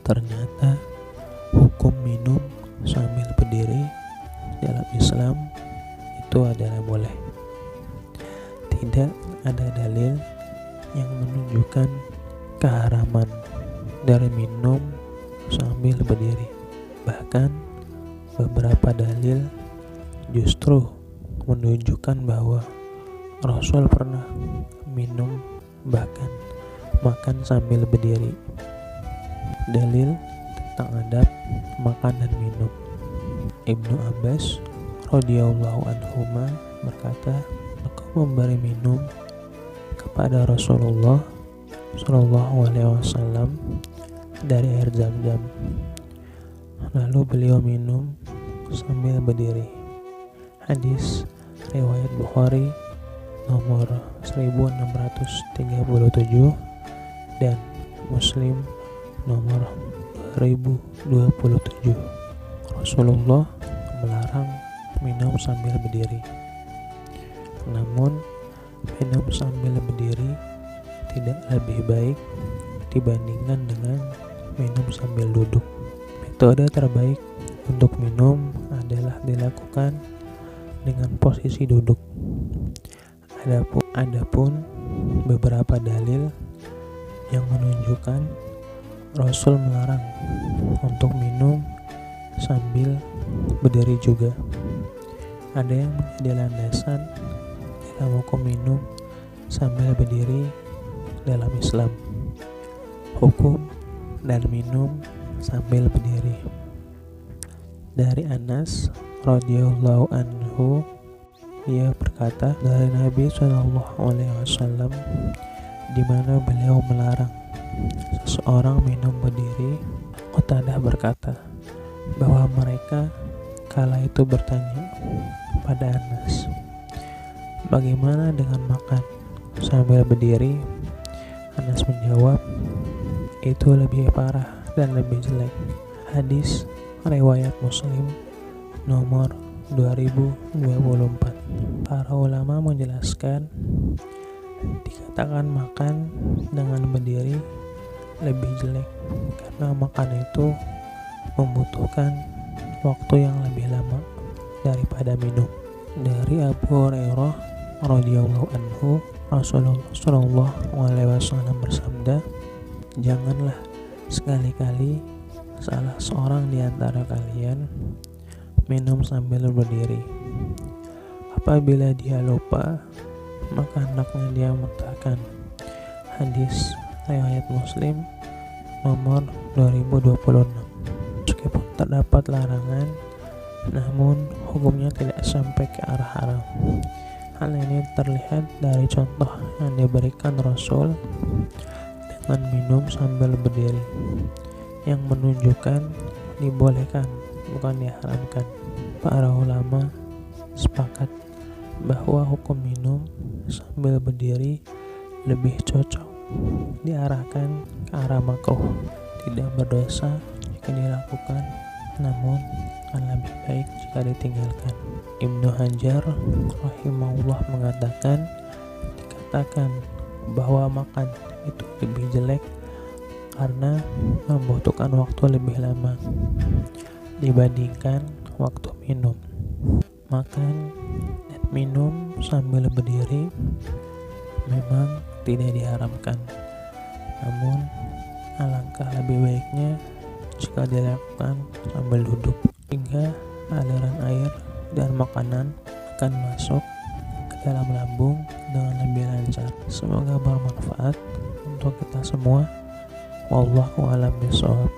Ternyata hukum minum sambil berdiri dalam Islam itu adalah boleh. Tidak ada dalil yang menunjukkan keharaman dari minum sambil berdiri. Bahkan beberapa dalil justru menunjukkan bahwa Rasul pernah minum, bahkan makan sambil berdiri. Dalil tentang adab makan dan minum. Ibnu Abbas radhiyallahu anhuma berkata, "Aku memberi minum kepada Rasulullah Shallallahu alaihi wasallam dari air Zam-Zam. Lalu beliau minum sambil berdiri." Hadis riwayat Bukhari nomor 1637 dan Muslim nomor 2027. Rasulullah melarang minum sambil berdiri. Namun, minum sambil berdiri tidak lebih baik dibandingkan dengan minum sambil duduk. Metode terbaik untuk minum adalah dilakukan dengan posisi duduk. Adapun beberapa dalil yang menunjukkan Rasul melarang untuk minum sambil berdiri juga. Ada yang menjadi landasan dalam hukum minum sambil berdiri dalam Islam. Hukum dan minum sambil berdiri. Dari Anas radhiyallahu anhu, ia berkata dari Nabi Shallallahu alaihi wasallam, di mana beliau melarang seseorang minum berdiri. Qatadah berkata bahwa mereka kala itu bertanya pada Anas, "Bagaimana dengan makan sambil berdiri?" Anas menjawab, "Itu lebih parah dan lebih jelek." Hadis riwayat Muslim nomor 2024. Para ulama menjelaskan, dikatakan makan dengan berdiri lebih jelek karena makan itu membutuhkan waktu yang lebih lama daripada minum. Dari Abu Hurairah radhiyallahu anhu, Rasulullah Shallallahu alaihi wasallam bersabda, "Janganlah sekali-kali salah seorang di antara kalian minum sambil berdiri. Apabila dia lupa, maka hendaknya dia muntahkan." Hadis riwayat Muslim nomor 2026. Meskipun terdapat larangan, namun hukumnya tidak sampai ke arah haram. Hal ini terlihat dari contoh yang diberikan Rasul dengan minum sambil berdiri, yang menunjukkan dibolehkan, bukan diharamkan. Para ulama sepakat bahwa hukum minum sambil berdiri lebih cocok diarahkan ke arah makruh, tidak berdosa jika dilakukan, namun akan lebih baik jika ditinggalkan. Ibnu Hajar rahimahullah mengatakan, dikatakan bahwa makan itu lebih jelek karena membutuhkan waktu lebih lama dibandingkan waktu minum. Makan dan minum sambil berdiri memang tidak diharamkan, namun alangkah lebih baiknya jika dilakukan sambil duduk, hingga aliran air dan makanan akan masuk ke dalam lambung dengan lebih lancar. Semoga bermanfaat untuk kita semua. Wallahu a'lam bishawab.